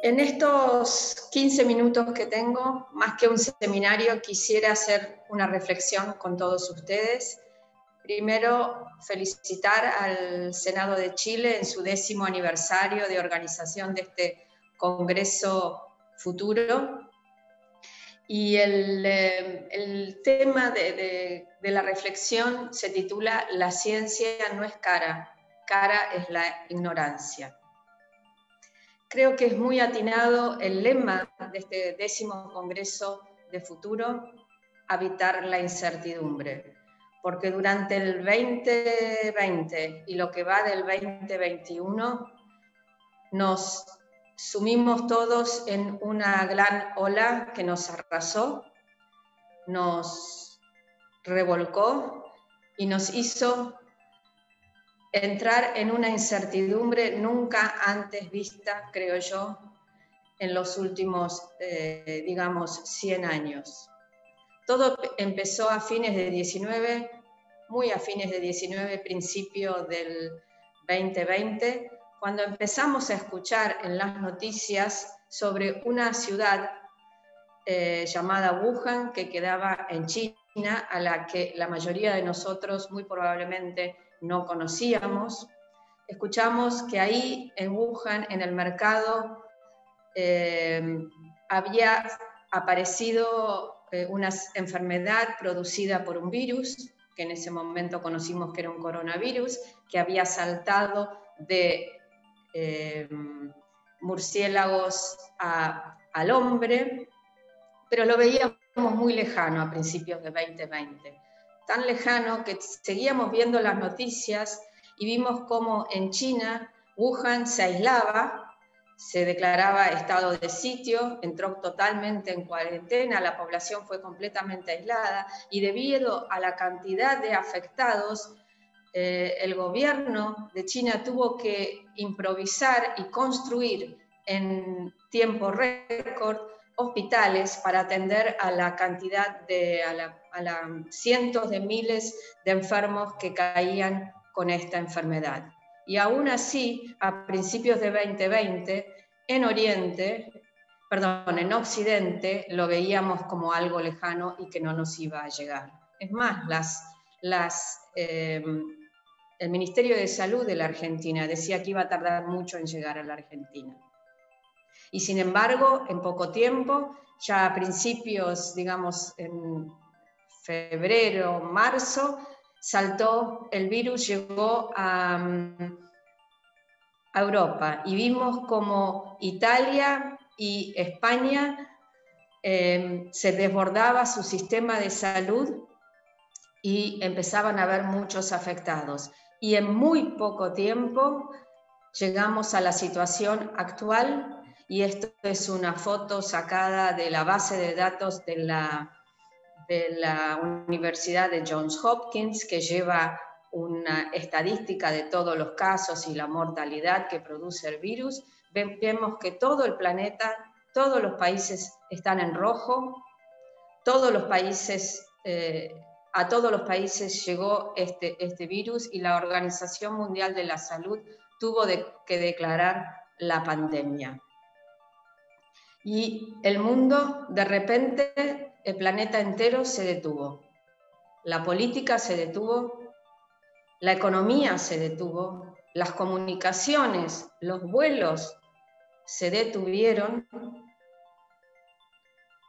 En estos 15 minutos que tengo, más que un seminario, quisiera hacer una reflexión con todos ustedes. Primero, felicitar al Senado de Chile en su 10º aniversario de organización de este Congreso Futuro. Y el tema de la reflexión se titula "La ciencia no es cara, cara es la ignorancia". Creo que es muy atinado el lema de este 10º Congreso de Futuro, habitar la incertidumbre, porque durante el 2020 y lo que va del 2021 nos sumimos todos en una gran ola que nos arrasó, nos revolcó y nos hizo entrar en una incertidumbre nunca antes vista, creo yo, en los últimos, digamos, 100 años. Todo empezó a fines de 19, muy a fines de 19, principio del 2020, cuando empezamos a escuchar en las noticias sobre una ciudad llamada Wuhan, que quedaba en China, a la que la mayoría de nosotros muy probablemente no conocíamos. Escuchamos que ahí en Wuhan, en el mercado, había aparecido una enfermedad producida por un virus, que en ese momento conocimos que era un coronavirus, que había saltado de murciélagos al hombre, pero lo veíamos muy lejano a principios de 2020. Tan lejano que seguíamos viendo las noticias y vimos cómo en China, Wuhan se aislaba, se declaraba estado de sitio, entró totalmente en cuarentena, la población fue completamente aislada y debido a la cantidad de afectados, el gobierno de China tuvo que improvisar y construir en tiempo récord hospitales para atender a la cantidad a cientos de miles de enfermos que caían con esta enfermedad. Y aún así, a principios de 2020, en Occidente, lo veíamos como algo lejano y que no nos iba a llegar. Es más, el Ministerio de Salud de la Argentina decía que iba a tardar mucho en llegar a la Argentina. Y sin embargo, en poco tiempo, ya a principios, digamos, en febrero, marzo, saltó el virus, llegó a Europa y vimos como Italia y España se desbordaba su sistema de salud y empezaban a haber muchos afectados. Y en muy poco tiempo llegamos a la situación actual. Y esto es una foto sacada de la base de datos de la Universidad de Johns Hopkins, que lleva una estadística de todos los casos y la mortalidad que produce el virus. Vemos que todo el planeta, todos los países están en rojo, todos los países, a todos los países llegó este virus y la Organización Mundial de la Salud tuvo que declarar la pandemia. Y el mundo, de repente, el planeta entero se detuvo. La política se detuvo, la economía se detuvo, las comunicaciones, los vuelos se detuvieron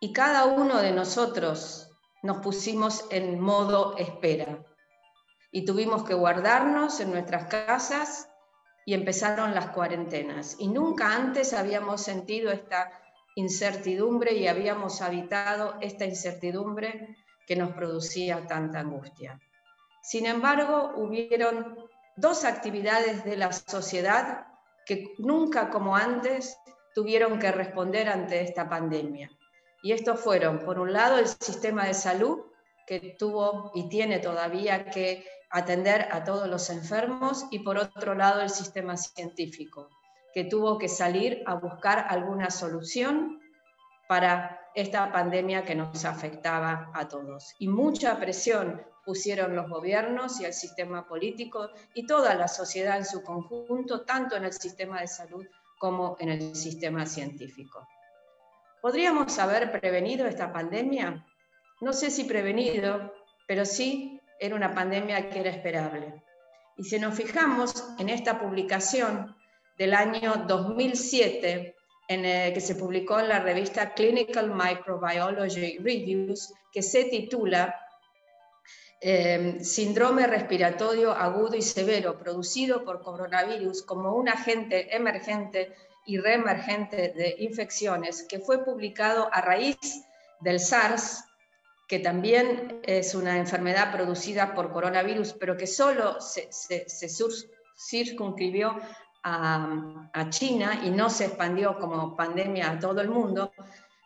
y cada uno de nosotros nos pusimos en modo espera y tuvimos que guardarnos en nuestras casas y empezaron las cuarentenas. Y nunca antes habíamos sentido esta incertidumbre y habíamos habitado esta incertidumbre que nos producía tanta angustia. Sin embargo, hubieron dos actividades de la sociedad que nunca como antes tuvieron que responder ante esta pandemia. Y estos fueron, por un lado, el sistema de salud, que tuvo y tiene todavía que atender a todos los enfermos, y por otro lado, el sistema científico, que tuvo que salir a buscar alguna solución para esta pandemia que nos afectaba a todos. Y mucha presión pusieron los gobiernos y el sistema político y toda la sociedad en su conjunto, tanto en el sistema de salud como en el sistema científico. ¿Podríamos haber prevenido esta pandemia? No sé si prevenido, pero sí era una pandemia que era esperable. Y si nos fijamos en esta publicación del año 2007, que se publicó en la revista Clinical Microbiology Reviews, que se titula Síndrome respiratorio agudo y severo producido por coronavirus como un agente emergente y reemergente de infecciones, que fue publicado a raíz del SARS, que también es una enfermedad producida por coronavirus, pero que solo se circunscribió a China y no se expandió como pandemia a todo el mundo.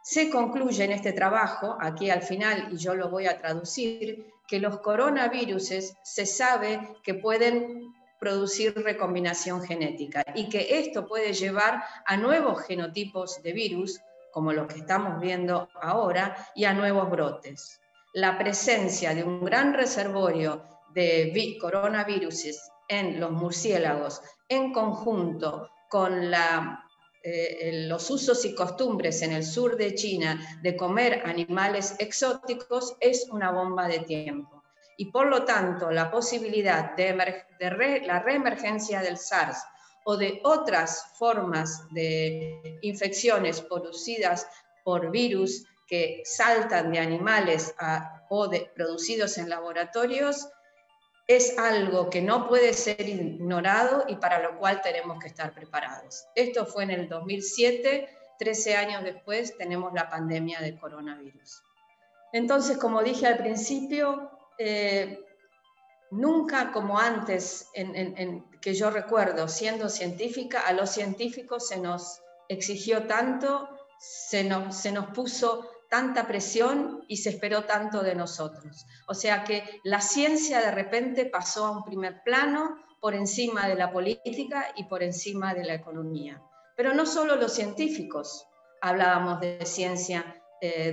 Se concluye en este trabajo, aquí al final, y yo lo voy a traducir, que los coronavirus se sabe que pueden producir recombinación genética y que esto puede llevar a nuevos genotipos de virus, como los que estamos viendo ahora, y a nuevos brotes. La presencia de un gran reservorio de coronavirus en los murciélagos, en conjunto con los usos y costumbres en el sur de China de comer animales exóticos, es una bomba de tiempo. Y por lo tanto, la posibilidad de la reemergencia del SARS o de otras formas de infecciones producidas por virus que saltan de animales producidos en laboratorios, es algo que no puede ser ignorado y para lo cual tenemos que estar preparados. Esto fue en el 2007, 13 años después tenemos la pandemia del coronavirus. Entonces, como dije al principio, nunca como antes, que yo recuerdo, siendo científica, a los científicos se nos exigió tanto, se nos puso tanta presión y se esperó tanto de nosotros. O sea que la ciencia de repente pasó a un primer plano por encima de la política y por encima de la economía. Pero no solo los científicos hablábamos de ciencia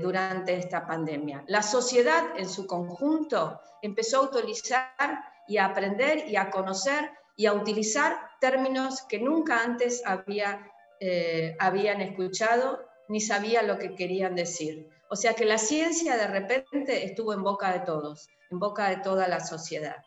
durante esta pandemia. La sociedad en su conjunto empezó a utilizar y a aprender y a conocer y a utilizar términos que nunca antes habían escuchado ni sabían lo que querían decir. O sea que la ciencia de repente estuvo en boca de todos, en boca de toda la sociedad.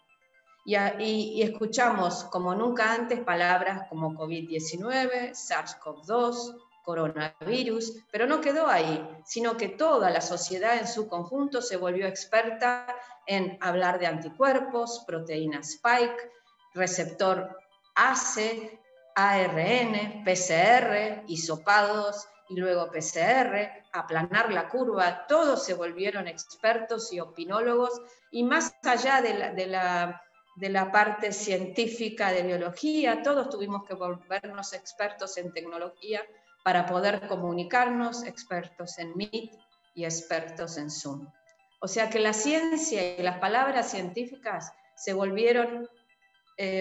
Y escuchamos como nunca antes palabras como COVID-19, SARS-CoV-2, coronavirus, pero no quedó ahí, sino que toda la sociedad en su conjunto se volvió experta en hablar de anticuerpos, proteína Spike, receptor ACE, ARN, PCR, hisopados y luego PCR, aplanar la curva, todos se volvieron expertos y opinólogos, y más allá de la parte científica de biología, todos tuvimos que volvernos expertos en tecnología para poder comunicarnos, expertos en Meet y expertos en Zoom. O sea que la ciencia y las palabras científicas se volvieron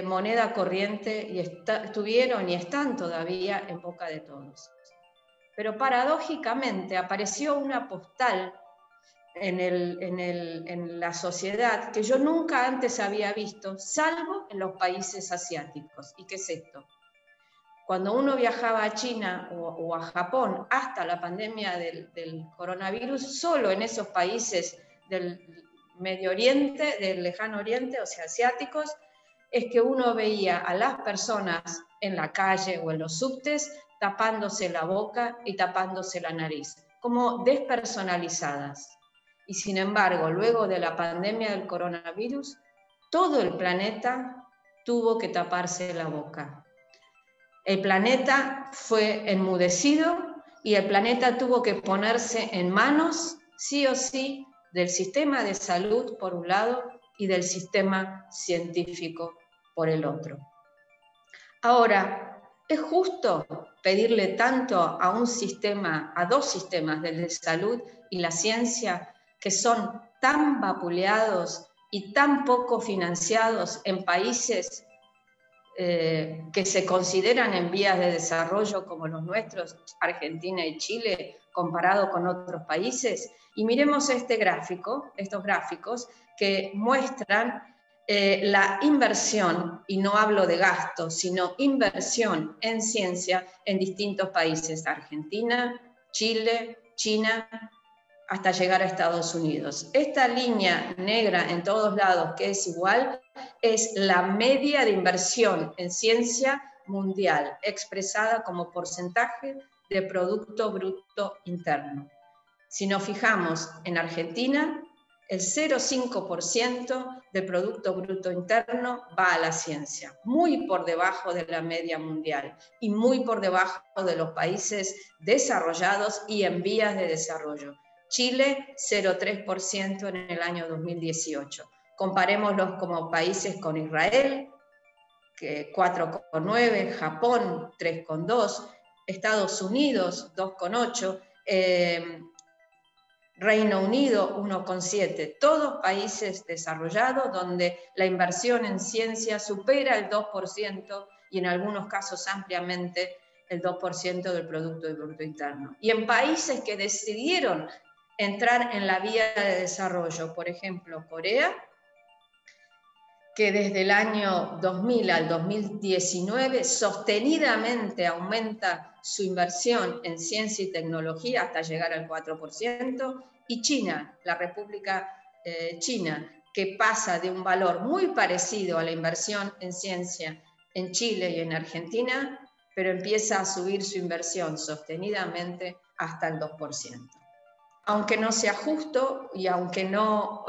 moneda corriente y estuvieron y están todavía en boca de todos. Pero paradójicamente apareció una postal en la sociedad que yo nunca antes había visto, salvo en los países asiáticos. ¿Y qué es esto? Cuando uno viajaba a China o a Japón hasta la pandemia del coronavirus, solo en esos países del Medio Oriente, del Lejano Oriente, o sea, asiáticos, es que uno veía a las personas en la calle o en los subtes tapándose la boca y tapándose la nariz, como despersonalizadas. Y sin embargo, luego de la pandemia del coronavirus, todo el planeta tuvo que taparse la boca. El planeta fue enmudecido y el planeta tuvo que ponerse en manos, sí o sí, del sistema de salud por un lado y del sistema científico por el otro. Ahora, ¿es justo pedirle tanto a un sistema, a dos sistemas, del de salud y la ciencia, que son tan vapuleados y tan poco financiados en países que se consideran en vías de desarrollo como los nuestros, Argentina y Chile, comparado con otros países? Y miremos estos gráficos que muestran la inversión, y no hablo de gasto, sino inversión en ciencia en distintos países, Argentina, Chile, China, hasta llegar a Estados Unidos. Esta línea negra en todos lados, que es igual, es la media de inversión en ciencia mundial, expresada como porcentaje de Producto Bruto Interno. Si nos fijamos en Argentina, el 0,5% del Producto Bruto Interno va a la ciencia, muy por debajo de la media mundial y muy por debajo de los países desarrollados y en vías de desarrollo. Chile, 0,3% en el año 2018. Comparémoslos como países con Israel, que 4,9%, Japón, 3,2%, Estados Unidos, 2,8%, Reino Unido 1,7%, todos países desarrollados donde la inversión en ciencia supera el 2% y en algunos casos ampliamente el 2% del Producto Bruto Interno. Y en países que decidieron entrar en la vía de desarrollo, por ejemplo, Corea, que desde el año 2000 al 2019 sostenidamente aumenta su inversión en ciencia y tecnología hasta llegar al 4%, y China, la República China, que pasa de un valor muy parecido a la inversión en ciencia en Chile y en Argentina, pero empieza a subir su inversión sostenidamente hasta el 2%. Aunque no sea justo y aunque no...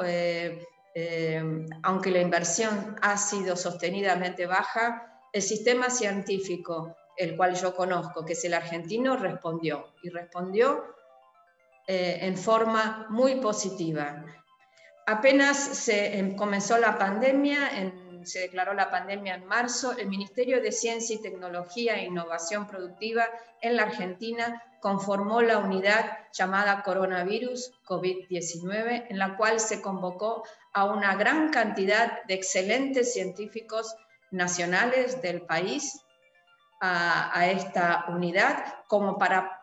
aunque la inversión ha sido sostenidamente baja, el sistema científico, el cual yo conozco, que es el argentino, respondió, y respondió en forma muy positiva. Apenas se comenzó la pandemia, se declaró la pandemia en marzo, el Ministerio de Ciencia y Tecnología e Innovación Productiva en la Argentina conformó la unidad llamada Coronavirus COVID-19, en la cual se convocó a una gran cantidad de excelentes científicos nacionales del país a esta unidad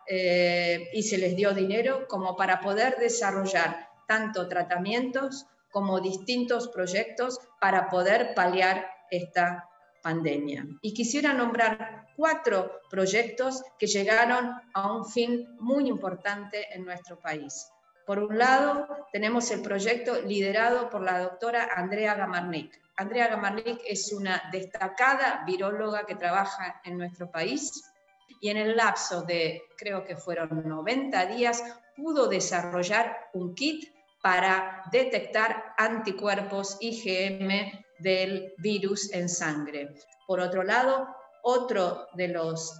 y se les dio dinero como para poder desarrollar tanto tratamientos como distintos proyectos para poder paliar esta pandemia. Y quisiera nombrar 4 proyectos que llegaron a un fin muy importante en nuestro país. Por un lado, tenemos el proyecto liderado por la doctora Andrea Gamarnik. Andrea Gamarnik es una destacada viróloga que trabaja en nuestro país y en el lapso de, creo que fueron 90 días, pudo desarrollar un kit para detectar anticuerpos IgM del virus en sangre. Por otro lado, otro de los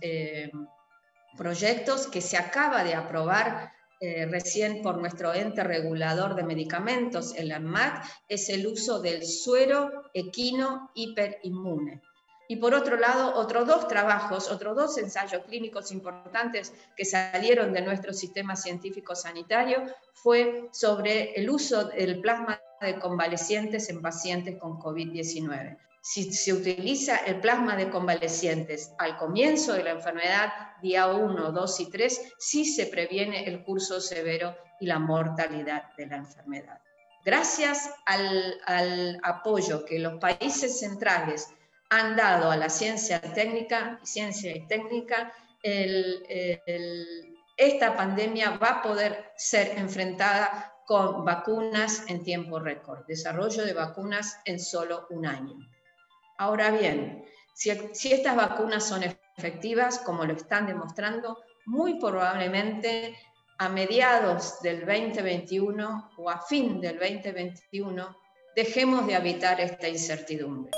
proyectos que se acaba de aprobar recién por nuestro ente regulador de medicamentos, el ANMAT, es el uso del suero equino hiperinmune. Y por otro lado, otros 2 trabajos, otros 2 ensayos clínicos importantes que salieron de nuestro sistema científico sanitario fue sobre el uso del plasma de convalecientes en pacientes con COVID-19. Si se utiliza el plasma de convalecientes al comienzo de la enfermedad, día 1, 2 y 3, sí se previene el curso severo y la mortalidad de la enfermedad. Gracias al apoyo que los países centrales han dado a la ciencia y técnica, esta pandemia va a poder ser enfrentada con vacunas en tiempo récord, desarrollo de vacunas en solo un año. Ahora bien, si estas vacunas son efectivas, como lo están demostrando, muy probablemente a mediados del 2021 o a fin del 2021 dejemos de habitar esta incertidumbre.